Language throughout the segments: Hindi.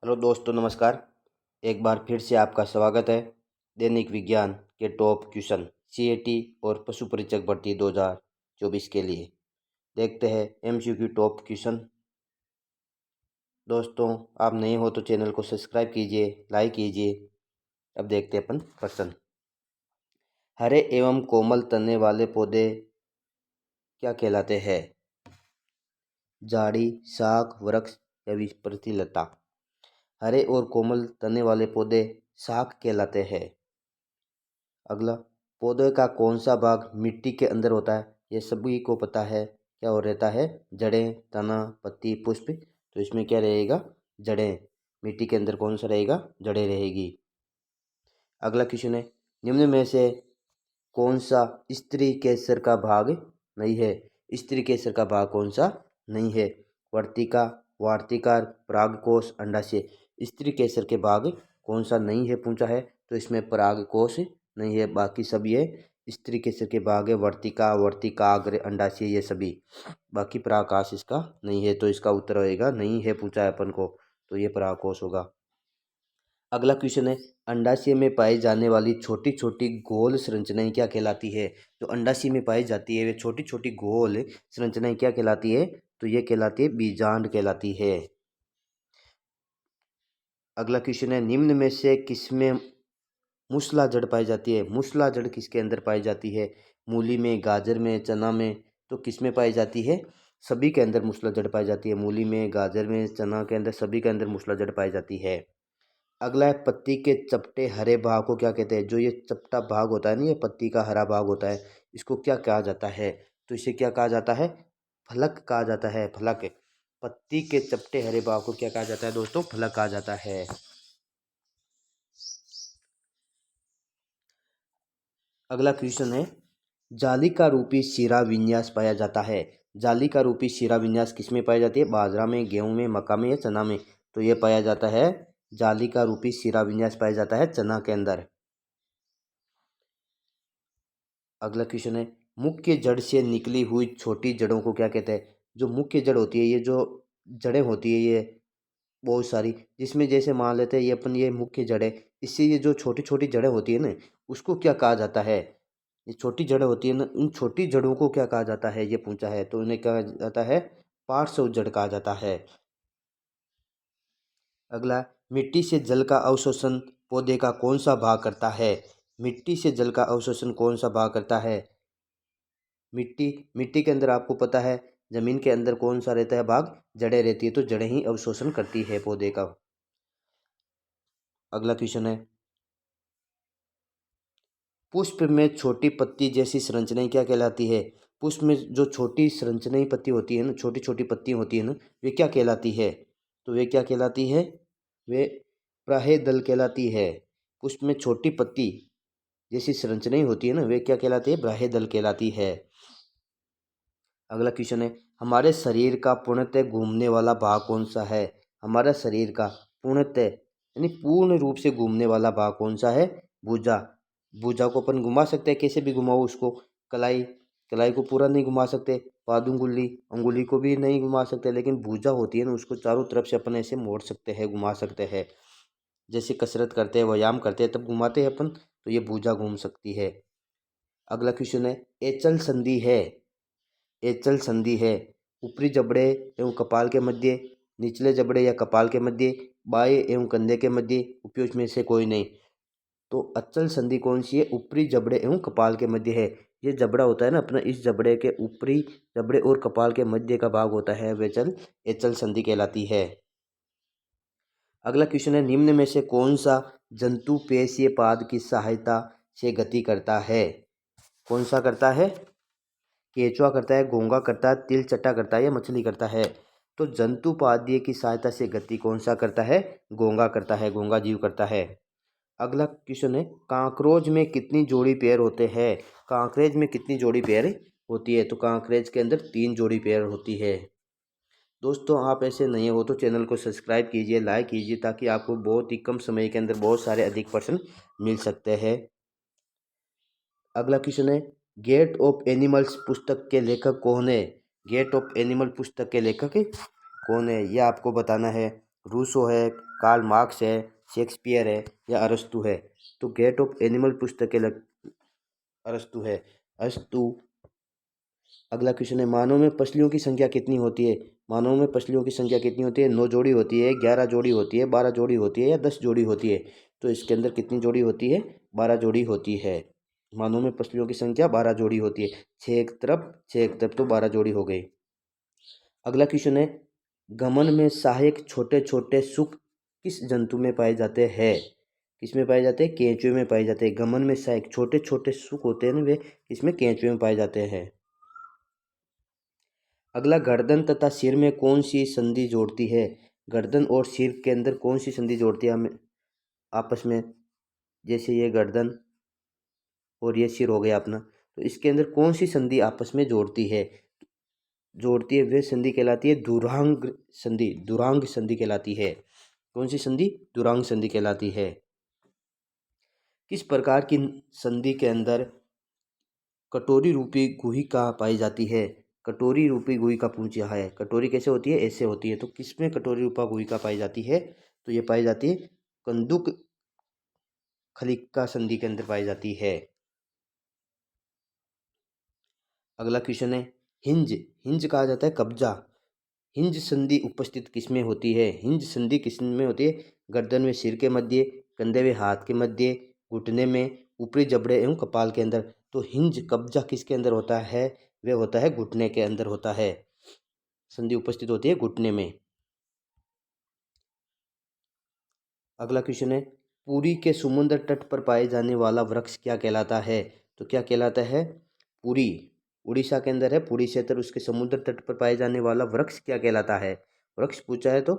हेलो दोस्तों, नमस्कार। एक बार फिर से आपका स्वागत है दैनिक विज्ञान के टॉप क्वेश्चन सीएटी और पशु परीक्षक भर्ती 2024 के लिए। देखते हैं एमसीक्यू टॉप क्वेश्चन। दोस्तों, आप नए हो तो चैनल को सब्सक्राइब कीजिए, लाइक कीजिए। अब देखते हैं अपन प्रश्न। हरे एवं कोमल तने वाले पौधे क्या कहलाते हैं? झाड़ी, शाख, वृक्ष या विपरीत लता। हरे और कोमल तने वाले पौधे शाख कहलाते हैं। अगला, पौधे का कौन सा भाग मिट्टी के अंदर होता है? ये सभी को पता है। क्या हो रहता है? जड़ें, तना, पत्ती, पुष्प। तो इसमें क्या रहेगा? जड़ें। मिट्टी के अंदर कौन सा रहेगा? जड़ें रहेगी। अगला क्वेश्चन है, निम्न में से कौन सा स्त्री केसर का भाग नहीं है? स्त्री केसर का भाग कौन सा नहीं है? वर्तिका, वार्तिका, परागकोश, अंडाशय। स्त्री केसर के भाग कौन सा नहीं है पूछा है, तो इसमें परागकोश नहीं है, बाकी सब ये स्त्री केसर के भाग है। वर्तिका, वर्तिकाग्र, अंडाशय ये सभी। बाकी परागकोश इसका नहीं है, तो इसका उत्तर होएगा नहीं है पूछा है अपन को, तो ये परागकोश होगा। अगला क्वेश्चन है, अंडाशय में पाई जाने वाली छोटी छोटी गोल संरचनाएं क्या कहलाती है? जो अंडाशय में पाई जाती है वे छोटी छोटी गोल संरचनाएं क्या कहलाती है? तो ये कहलाती है बीजांड कहलाती है। अगला क्वेश्चन है, निम्न में से किसमें मूसला जड़ पाई जाती है? मूसला जड़ किसके अंदर पाई जाती है? मूली में, गाजर में, चना में। तो किसमें पाई जाती है? सभी के अंदर मूसला जड़ पाई जाती है। मूली में, गाजर में, चना के अंदर, सभी के अंदर मूसला जड़ पाई जाती है। अगला है, पत्ती के चपटे हरे भाग को क्या कहते हैं? जो ये चपटा भाग होता है ना, ये पत्ती का हरा भाग होता है, इसको क्या कहा जाता है? तो इसे क्या कहा जाता है? फलक कहा जाता है। फलक। पत्ती के चपटे हरे भाग को क्या कहा जाता है दोस्तों? फलक कहा जाता है। अगला क्वेश्चन है, जालिका रूपी शिरा विन्यास पाया जाता है। जालिका रूपी शिरा विन्यास किसमें पाई जाती है? बाजरा में, गेहूं में, मक्का में या चना में। तो ये पाया जाता है, जालिका रूपी शिरा विन्यास पाया जाता है चना के अंदर। अगला क्वेश्चन है, मुख्य जड़ से निकली हुई छोटी जड़ों को क्या कहते हैं? जो मुख्य जड़ होती है, ये जो जड़ें होती है ये बहुत सारी, जिसमें जैसे मान लेते हैं ये अपन, ये मुख्य जड़ है, इससे ये जो छोटी छोटी जड़ें होती है ना, उसको क्या कहा जाता है? ये छोटी जड़ें होती है ना, उन छोटी जड़ों को क्या कहा जाता है, ये पूछा है, तो उन्हें कहा जाता है पार्श्व जड़ कहा जाता है। अगला, मिट्टी से जल का अवशोषण पौधे का कौन सा भाग करता है? मिट्टी से जल का अवशोषण कौन सा भाग करता है? मिट्टी। मिट्टी के अंदर आपको पता है जमीन के अंदर कौन सा रहता है भाग? जड़ें रहती है, तो जड़ें ही अवशोषण करती है पौधे का। अगला क्वेश्चन है, पुष्प में छोटी पत्ती जैसी संरचनाएं क्या कहलाती है? पुष्प में जो छोटी संरचनाएं पत्ती होती है ना, छोटी छोटी पत्ती होती है ना, वे क्या कहलाती है? तो वे क्या कहलाती है? वे प्राहेदल कहलाती है। पुष्प में छोटी पत्ती जैसी संरचनाएं होती है ना, वे क्या कहलाती है? प्राहेदल कहलाती है। अगला क्वेश्चन है, हमारे शरीर का पूर्णतः घूमने वाला भाग कौन सा है? हमारा शरीर का पूर्णतः यानी पूर्ण रूप से घूमने वाला भाग कौन सा है? भुजा। भुजा को अपन घुमा सकते हैं, कैसे भी घुमाओ उसको। कलाई, कलाई को पूरा नहीं घुमा सकते। पादुंगुली, अंगुली को भी नहीं घुमा सकते, लेकिन भुजा होती है ना, उसको चारों तरफ से अपन ऐसे मोड़ सकते हैं, घुमा सकते हैं। जैसे कसरत करते हैं, व्यायाम करते हैं, तब घुमाते हैं अपन, तो ये भुजा घूम सकती है। अगला क्वेश्चन है, एचल संधि है। एचल संधि है ऊपरी जबड़े एवं कपाल के मध्य, निचले जबड़े या कपाल के मध्य, बाएं एवं कंधे के मध्य, उपयुक्त में से कोई नहीं। तो अचल संधि कौन सी है? ऊपरी जबड़े एवं कपाल के मध्य है। ये जबड़ा होता है ना अपना, इस जबड़े के ऊपरी जबड़े और कपाल के मध्य का भाग होता है, वह एचल संधि कहलाती है। अगला क्वेश्चन है, निम्न में से कौन सा जंतु पेशीय पाद की सहायता से गति करता है? कौन सा करता है? केंचुआ करता है, घोंगा करता है, तिलचट्टा करता है या मछली करता है? तो जंतुपाद्य की सहायता से गति कौन सा करता है? घोंगा करता है, घोंगा जीव करता है। अगला क्वेश्चन है, कांकरोच में कितनी जोड़ी पैर होते हैं? कांकरेज में कितनी जोड़ी पैर होती है? तो कांकरेज के अंदर 3 जोड़ी पैर होती है। दोस्तों, आप ऐसे नए हो तो चैनल को सब्सक्राइब कीजिए, लाइक कीजिए, ताकि आपको बहुत ही कम समय के अंदर बहुत सारे अधिक प्रश्न मिल सकते हैं। अगला क्वेश्चन है, गेट ऑफ एनिमल्स पुस्तक के लेखक कौन है? गेट ऑफ एनिमल पुस्तक के लेखक कौन है? यह आपको बताना है। रूसो है, कार्ल मार्क्स है, शेक्सपियर है या अरस्तु है? तो गेट ऑफ एनिमल पुस्तकें अरस्तु है। अरस्तु। अगला क्वेश्चन है, मानव में पसलियों की संख्या कितनी होती है? मानव में पसलियों की संख्या कितनी होती है? 9 जोड़ी होती है, 11 जोड़ी होती है, 12 जोड़ी होती है या 10 जोड़ी होती है? तो इसके अंदर कितनी जोड़ी होती है? 12 जोड़ी होती है। मानव में पसलियों की संख्या 12 जोड़ी होती है। 6 एक तरफ, 6 एक तरफ, तो 12 जोड़ी हो गई। अगला क्वेश्चन है, गमन में सहायक छोटे छोटे सुख किस जंतु में पाए जाते हैं? किस में पाए जाते हैं? केंचुए में पाए जाते हैं। गमन में सहायक छोटे छोटे सुख होते हैं ना, वे किसमें? केंचुए में पाए जाते हैं। अगला, गर्दन तथा सिर में कौन सी संधि जोड़ती है? गर्दन और सिर के अंदर कौन सी संधि जोड़ती है हमें आपस में? जैसे ये गर्दन और ये सिर हो गया अपना, तो इसके अंदर कौन सी संधि आपस में जोड़ती है? वह संधि कहलाती है दुरांग संधि। दुरांग संधि कहलाती है। कौन सी संधि? दुरांग संधि कहलाती है। किस प्रकार की संधि के अंदर कटोरी रूपी गुहिका पाई जाती है? कटोरी रूपी गुहिका पूछा है। कटोरी कैसे होती है? ऐसे होती है। तो किसमें कटोरी रूपा गुहिका पाई जाती है? तो ये पाई जाती है कंदुक खलिका संधि के अंदर पाई जाती है। अगला क्वेश्चन है, हिंज। हिंज कहा जाता है कब्जा। हिंज संधि उपस्थित किसमें होती है? हिंज संधि किसमें होती है? गर्दन में, सिर के मध्य, कंधे में, हाथ के मध्य, घुटने में, ऊपरी जबड़े एवं कपाल के अंदर। तो हिंज कब्जा किसके अंदर होता है? वह होता है घुटने के अंदर होता है। संधि उपस्थित होती है घुटने में। अगला क्वेश्चन है, पुरी के समुद्र तट पर पाए जाने वाला वृक्ष क्या कहलाता है? तो क्या कहलाता है? पुरी उड़ीसा के अंदर है, पुरी क्षेत्र, उसके समुद्र तट पर पाए जाने वाला वृक्ष क्या कहलाता है? वृक्ष पूछा है तो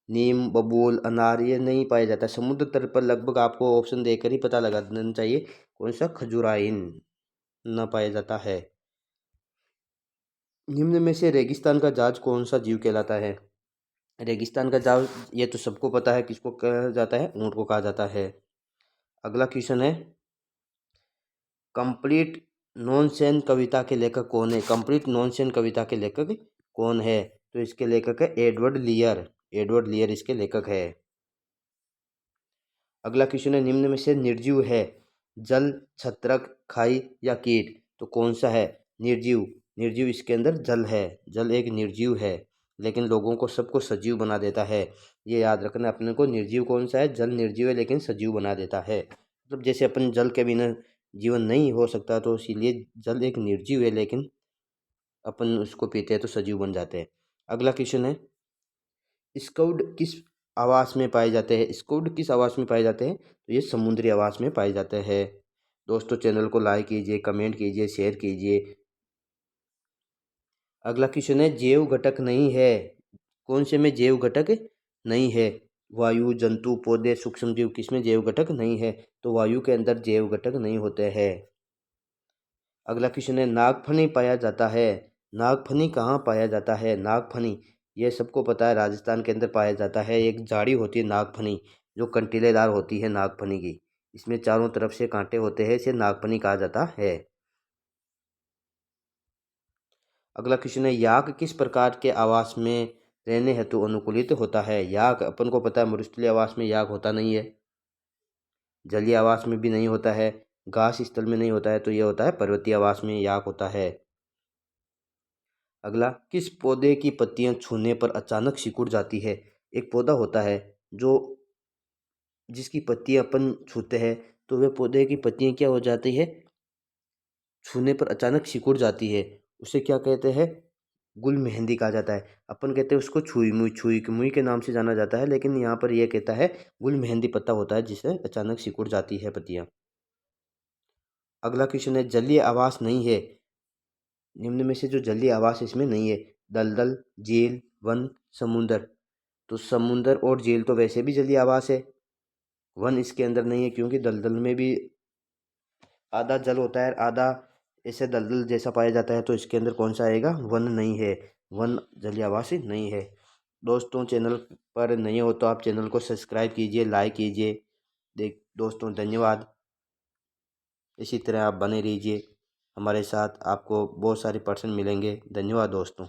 नीम, बबूल, अनार ये नहीं पाया जाता। समुद्र तट पर लगभग आपको ऑप्शन देकर ही पता लगा देना चाहिए कौन सा? खजुराइन न पाया जाता है। निम्न में से रेगिस्तान का जहाज कौन सा जीव कहलाता है? रेगिस्तान का जहाज ये तो सबको पता है, किसको कहा जाता है? ऊंट को कहा जाता है। अगला क्वेश्चन है, कंप्लीट नॉनसेंस कविता के लेखक कौन है? कंप्लीट नॉनसेंस कविता के लेखक कौन है? तो इसके लेखक है एडवर्ड लियर। एडवर्ड लियर इसके लेखक है। अगला क्वेश्चन है, निम्न में से निर्जीव है जल, छत्रक, खाई या कीट? तो कौन सा है? निर्जीव। निर्जीव इसके अंदर जल है। जल एक निर्जीव है, लेकिन लोगों को सबको सजीव बना देता है। ये याद रखना अपने को। निर्जीव कौन सा है? जल निर्जीव है लेकिन सजीव बना देता है। मतलब जैसे अपन जल के बिना जीवन नहीं हो सकता, तो इसीलिए जल एक निर्जीव है, लेकिन अपन उसको पीते हैं तो सजीव बन जाते हैं। अगला क्वेश्चन है, स्क्विड किस आवास में पाए जाते हैं? स्क्विड किस आवास में पाए जाते हैं? तो ये समुद्री आवास में पाए जाते हैं। दोस्तों, चैनल को लाइक कीजिए, कमेंट कीजिए, शेयर कीजिए। अगला क्वेश्चन है, जैव घटक नहीं है। कौन से में जैव घटक नहीं है? वायु, जंतु, पौधे, सूक्ष्म जीव, किसमें जैव घटक नहीं है? तो वायु के अंदर जैव घटक नहीं होते हैं। अगला क्वेश्चन है, नागफनी पाया जाता है। नागफनी कहाँ पाया जाता है? नागफनी ये सबको पता है, राजस्थान के अंदर पाया जाता है। एक झाड़ी होती है नागफनी, जो कंटीलेदार होती है नागफनी की। इसमें चारों तरफ से कांटे होते हैं, इसे नागफनी कहा जाता है। अगला क्वेश्चन है, याक किस प्रकार के आवास में रहने हेतु अनुकूलित होता है? याक अपन को पता है मरुस्थलीय आवास में याक होता नहीं है, जलीय आवास में भी नहीं होता है, घास स्थल में नहीं होता है, तो यह होता है पर्वतीय आवास में याक होता है। अगला, किस पौधे की पत्तियां छूने पर अचानक सिकुड़ जाती है? एक पौधा होता है जो जिसकी पत्तियां अपन छूते हैं, तो वह पौधे की पत्तियां क्या हो जाती है? छूने पर अचानक सिकुड़ जाती है। उसे क्या कहते हैं? गुल मेहंदी कहा जाता है। अपन कहते हैं उसको छुई मुई के नाम से जाना जाता है, लेकिन यहाँ पर यह कहता है गुल मेहंदी पत्ता होता है जिससे अचानक सिकुड़ जाती है पत्तियां। अगला क्वेश्चन है, जलीय आवास नहीं है। निम्न में से जो जलीय आवास इसमें नहीं है, दलदल, झील, वन, समुंदर। तो समुंदर और झील तो वैसे भी जलीय आवास है। वन इसके अंदर नहीं है, क्योंकि दलदल में भी आधा जल होता है, आधा ऐसे दलदल जैसा पाया जाता है। तो इसके अंदर कौन सा आएगा? वन नहीं है। वन जलीय आवास नहीं है। दोस्तों, चैनल पर नए हो तो आप चैनल को सब्सक्राइब कीजिए, लाइक कीजिए। दोस्तों, धन्यवाद। इसी तरह आप बने रहिए हमारे साथ, आपको बहुत सारे पर्सन मिलेंगे। धन्यवाद दोस्तों।